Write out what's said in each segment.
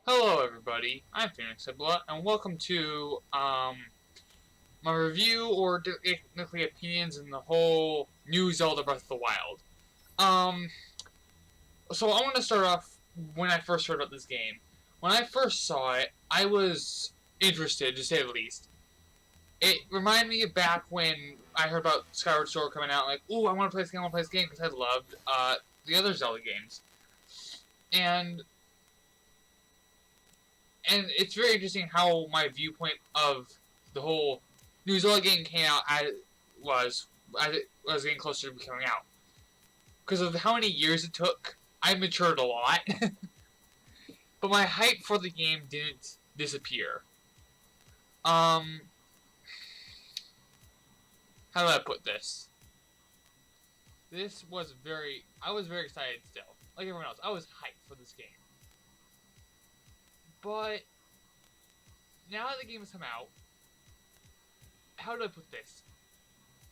Hello everybody, I'm Phoenix Ibla, and welcome to my review or technically opinions in the whole new Zelda Breath of the Wild. Um, so I want to start off when I first heard about this game. When I first saw it, I was interested, to say the least. It reminded me of back when I heard about Skyward Sword coming out, like, ooh, I want to play this game, I want to play this game, because I loved the other Zelda games. And and it's very interesting how my viewpoint of the whole New Zelda game came out as it was getting closer to coming out. Because of how many years it took, I matured a lot, but my hype for the game didn't disappear. Um, how do I put this? I was very excited still, like everyone else. I was hyped for this game, but now that the game has come out, how do I put this?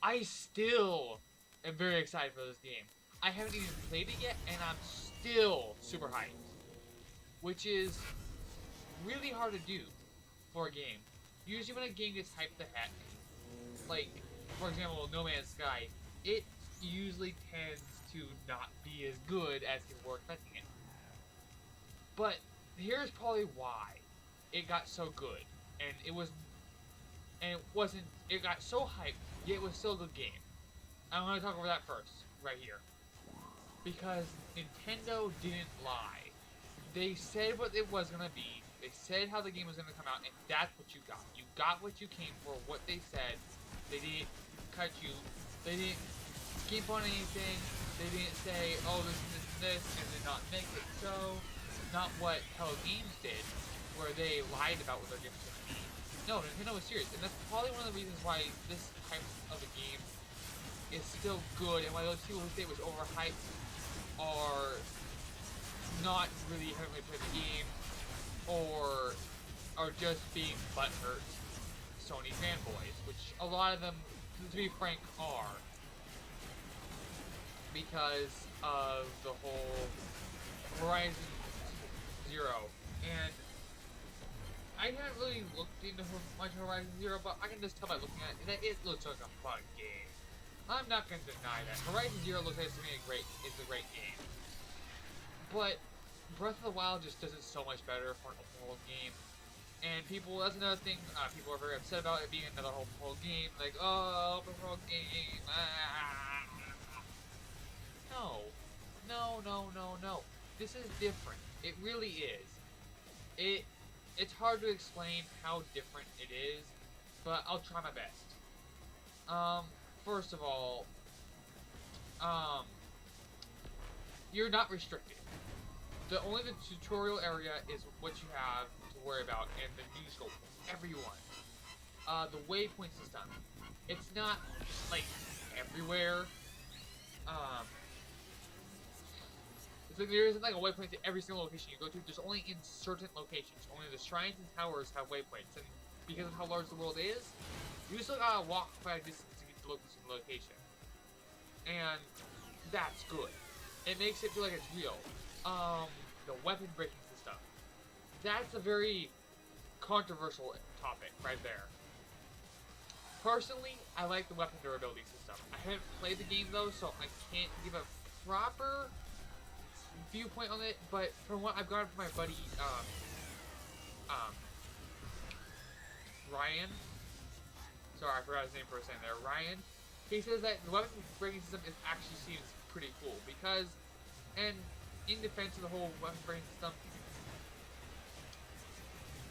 I still am very excited for this game. I haven't even played it yet, and I'm still super hyped. Which is really hard to do for a game. Usually when a game gets hyped the heck, like, for example, No Man's Sky, it usually tends to not be as good as people were expecting it. But here's probably why it got so good. And it got so hyped, yet it was still a good game. I'm going to talk over that first, right here. Because Nintendo didn't lie. They said what it was going to be. They said how the game was going to come out, and that's what you got. You got what you came for, what they said. They didn't cut you. They didn't skimp on anything. They didn't say, oh, this and this and this, and then not make it so. Not what Hello Games did, where they lied about what their game was going to be. No, Nintendo was serious, and that's probably one of the reasons why this type of a game is still good, and why those people who say it was overhyped are not really having played the game, or are just being butthurt Sony fanboys, which a lot of them, to be frank, are. Because of the whole Horizon Zero. And I haven't really looked into much Horizon Zero, but I can just tell by looking at it that it looks like a fun game. I'm not going to deny that. Horizon Zero looks like to me it's a great game. But Breath of the Wild just does it so much better for an open world game. And that's another thing people are very upset about, it being another open world game. Like, oh, open world game. No. No, no, no, no. This is different. It really is. It's hard to explain how different it is, but I'll try my best. First of all, you're not restricted. The tutorial area is what you have to worry about, and the news go for everyone. The waypoint system, it's not like everywhere. It's like there isn't like a waypoint to every single location you go to. There's only in certain locations. Only the shrines and towers have waypoints, and because of how large the world is, you still gotta walk quite a distance to get to the location, and that's good. It makes it feel like it's real. The weapon breaking system. That's a very controversial topic right there. Personally, I like the weapon durability system. I haven't played the game though, so I can't give a proper viewpoint on it, but from what I've gotten from my buddy, Ryan, sorry, I forgot his name for a second there, Ryan, he says that the weapon breaking system actually seems pretty cool, because, and in defense of the whole weapon breaking system,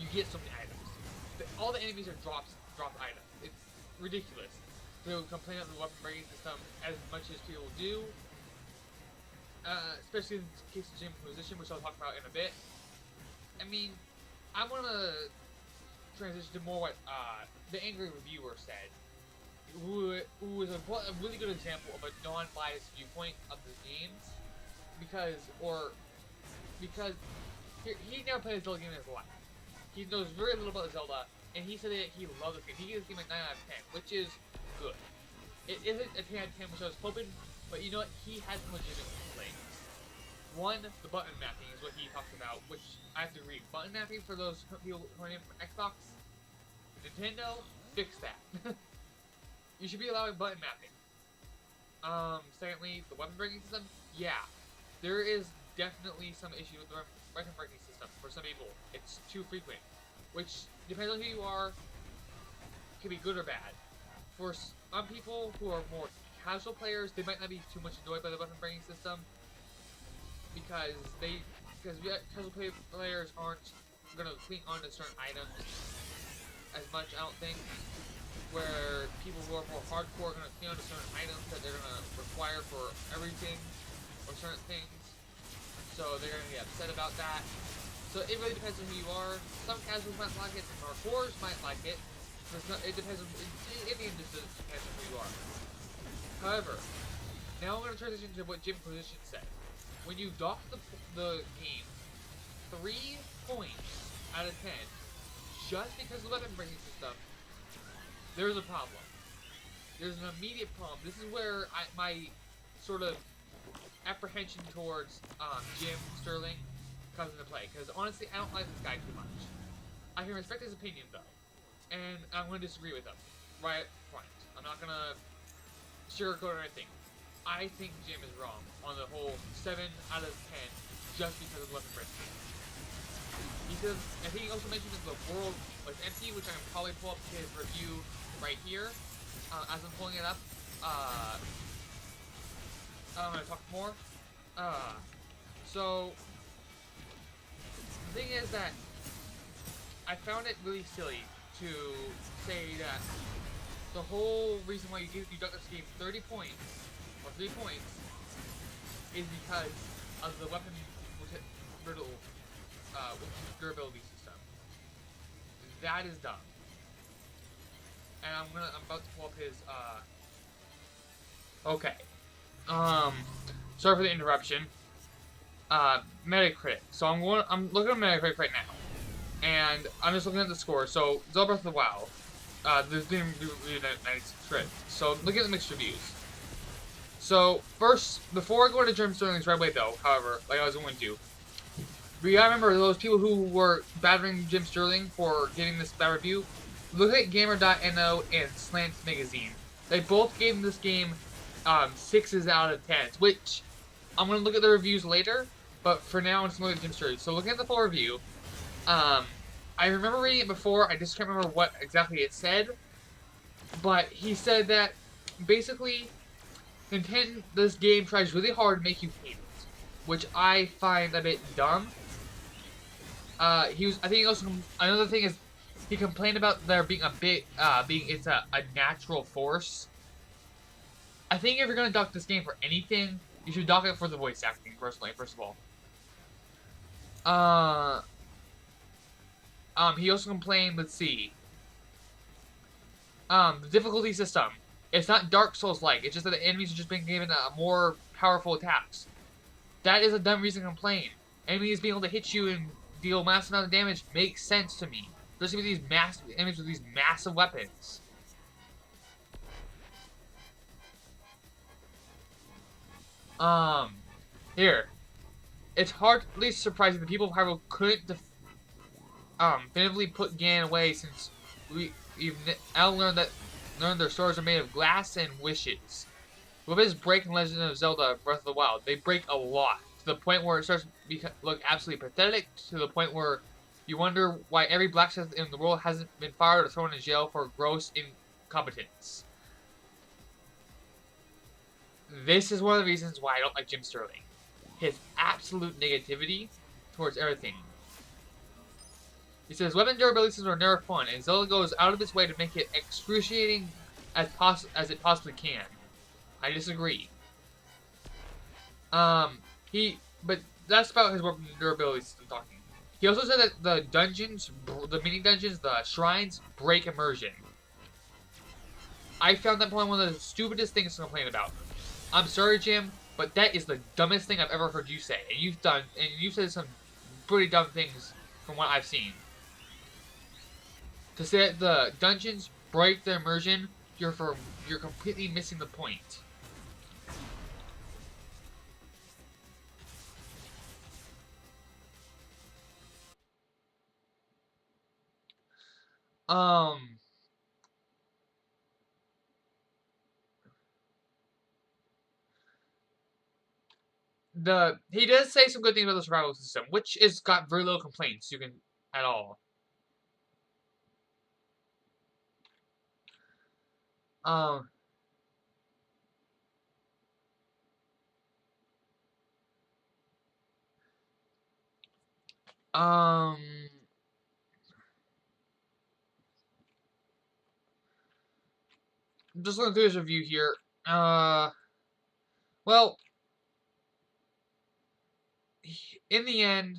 you get so many items. All the enemies are dropped items. It's ridiculous to complain about the weapon breaking system as much as people do. Especially in the case of Jim Position, which I'll talk about in a bit. I mean, I want to transition to more what the angry reviewer said, who is a really good example of a non-biased viewpoint of the games, because he never played a Zelda game in his life. He knows very little about Zelda, and he said that he loved this game. He gave this game a 9 out of 10, which is good. It isn't a 10 out of 10, which I was hoping, but you know what? He has some legitimate complaints. One, the button mapping is what he talks about, which I have to agree. Button mapping for those people who are in from Xbox, Nintendo, fix that. You should be allowing button mapping. Secondly, the weapon breaking system, yeah. There is definitely some issue with the weapon breaking system for some people. It's too frequent, which depends on who you are, can be good or bad. For some people who are more casual players, they might not be too much annoyed by the weapon breaking system because casual players aren't gonna cling on to certain items as much. I don't think. Where people who are more hardcore are gonna cling on to certain items that they're gonna require for everything or certain things. So they're gonna get upset about that. So it really depends on who you are. Some casuals might like it, some hardcores might like it. It depends on, in the end, just depends on who you are. However, now I'm going to transition to what Jim Position said. When you dock the game 3 points out of 10, just because of the weapon breaking system, there's a problem. There's an immediate problem. This is where my sort of apprehension towards Jim Sterling comes into play. Because honestly, I don't like this guy too much. I can respect his opinion though, and I'm going to disagree with him right up front. I'm not going to sugarcoat or anything. I think Jim is wrong on the whole 7 out of 10 just because of the weapon breaking. He says, I think he also mentioned that the world was empty, which I can probably pull up his review right here as I'm pulling it up. I'm going to talk more. So, the thing is that I found it really silly to say that the whole reason why you duck this game 30 points, or 3 points, is because of the weapon brittle durability system. That is dumb. And I'm about to pull up his, okay. Sorry for the interruption. Metacritic. So I'm looking at Metacritic right now. And I'm just looking at the score. So, Zelda Breath of the Wild. This didn't do really nice crit. So, look at the mixed reviews. So, first, before I go into Jim Sterling's right away though, however, like I was going to, we gotta remember those people who were battering Jim Sterling for getting this bad review. Look at Gamer.no and Slant Magazine. They both gave this game 6s out of 10s, which I'm gonna look at the reviews later, but for now I'm just looking at Jim Sterling. So looking at the full review, I remember reading it before, I just can't remember what exactly it said, but he said that basically this game tries really hard to make you hate it, which I find a bit dumb. I think also, another thing is, he complained about there being it's a natural force. I think if you're gonna dock this game for anything, you should dock it for the voice acting, personally, first of all. He also complained, let's see. The difficulty system. It's not Dark Souls-like, it's just that the enemies are just being given more powerful attacks. That is a dumb reason to complain. Enemies being able to hit you and deal massive amount of damage makes sense to me. Especially with these massive enemies with these massive weapons. Here. It's hardly surprising that people of Hyrule couldn't definitively put Ganon away, since we've now learned their swords are made of glass and wishes. Weapons break in Legend of Zelda Breath of the Wild. They break a lot, to the point where it starts to look absolutely pathetic, to the point where you wonder why every blacksmith in the world hasn't been fired or thrown in jail for gross incompetence. This is one of the reasons why I don't like Jim Sterling. His absolute negativity towards everything. He says, weapon durability systems are never fun, and Zelda goes out of its way to make it excruciating as it possibly can. I disagree. But that's about his weapon durability system talking. He also said that the dungeons, the mini dungeons, the shrines, break immersion. I found that probably one of the stupidest things to complain about. I'm sorry, Jim, but that is the dumbest thing I've ever heard you say. And you've said some pretty dumb things from what I've seen. To say that the dungeons break the immersion, you're completely missing the point. Um, he does say some good things about the survival system, which is got very little complaints you can at all. Um, um, just looking through his review here. Well, in the end,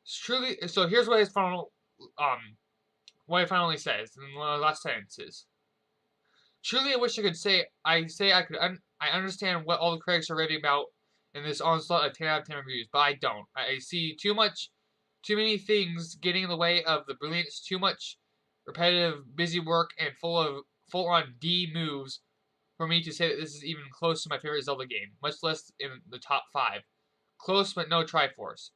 it's truly. So here's what his what he finally says in one of the last sentences. Truly, I wish I could say I understand what all the critics are raving about in this onslaught of 10 out of 10 reviews, but I don't. I see too many things getting in the way of the brilliance. Too much repetitive, busy work and full on D moves for me to say that this is even close to my favorite Zelda game, much less in the top 5. Close, but no Triforce.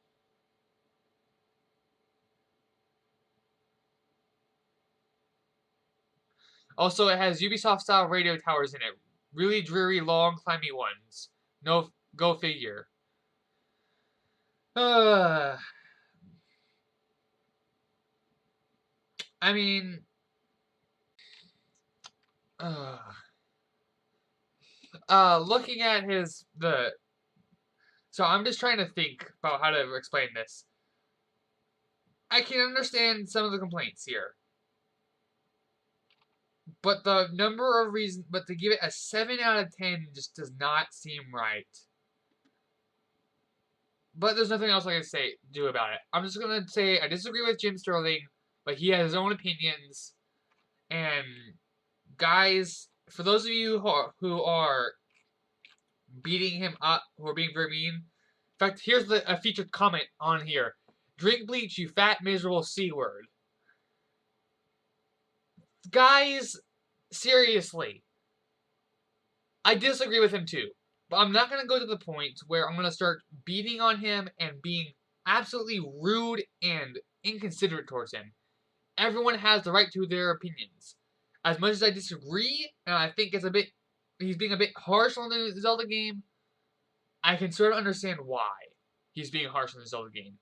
Also, it has Ubisoft-style radio towers in it. Really dreary, long, climby ones. No, go figure. I mean, looking at so I'm just trying to think about how to explain this. I can understand some of the complaints here, but the number of reasons, but to give it a 7 out of 10 just does not seem right. But there's nothing else I can do about it. I'm just gonna say I disagree with Jim Sterling, but he has his own opinions. And guys, for those of you who are beating him up, who are being very mean, in fact, here's a featured comment on here: "Drink bleach, you fat miserable c word." Guys, seriously, I disagree with him too. But I'm not going to go to the point where I'm going to start beating on him and being absolutely rude and inconsiderate towards him. Everyone has the right to their opinions. As much as I disagree, and I think he's being a bit harsh on the Zelda game, I can sort of understand why he's being harsh on the Zelda game.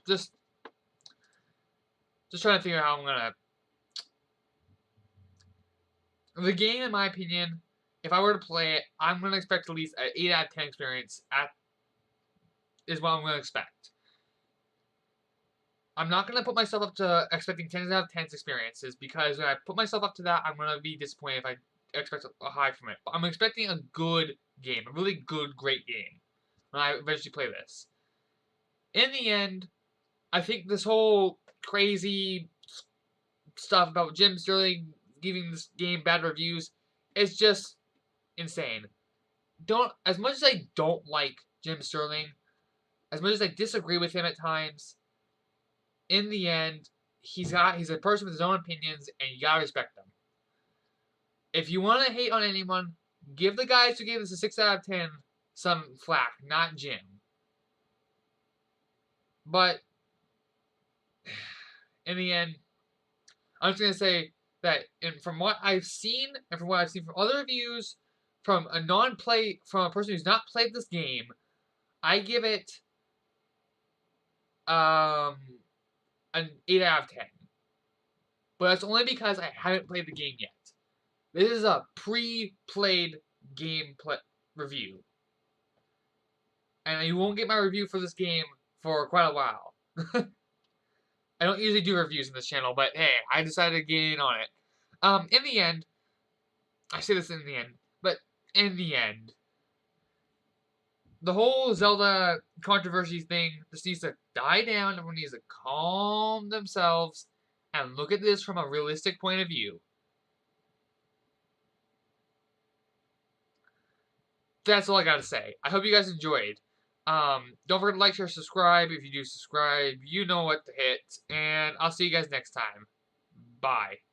Just trying to figure out how I'm gonna. The game, in my opinion, if I were to play it, I'm gonna expect at least an 8 out of 10 experience. Is what I'm gonna expect. I'm not gonna put myself up to expecting 10 out of 10 experiences, because when I put myself up to that, I'm gonna be disappointed if I expect a high from it. But I'm expecting a good game, a really good, great game, when I eventually play this. In the end, I think this whole crazy stuff about Jim Sterling giving this game bad reviews is just insane. As much as I don't like Jim Sterling, as much as I disagree with him at times, in the end, he's a person with his own opinions, and you gotta respect them. If you want to hate on anyone, give the guys who gave this a 6 out of 10 some flack, not Jim. But in the end, I'm just gonna say that, and from what I've seen, and from what I've seen from other reviews, from a person who's not played this game, I give it an 8 out of 10. But that's only because I haven't played the game yet. This is a pre-played game review. And you won't get my review for this game for quite a while. I don't usually do reviews in this channel, but hey, I decided to get in on it. In the end, I say this in the end, but in the end, The whole Zelda controversy thing just needs to die down. Everyone needs to calm themselves and look at this from a realistic point of view. That's all I gotta say. I hope you guys enjoyed. Don't forget to like, share, subscribe. If you do subscribe, you know what to hit. And I'll see you guys next time. Bye.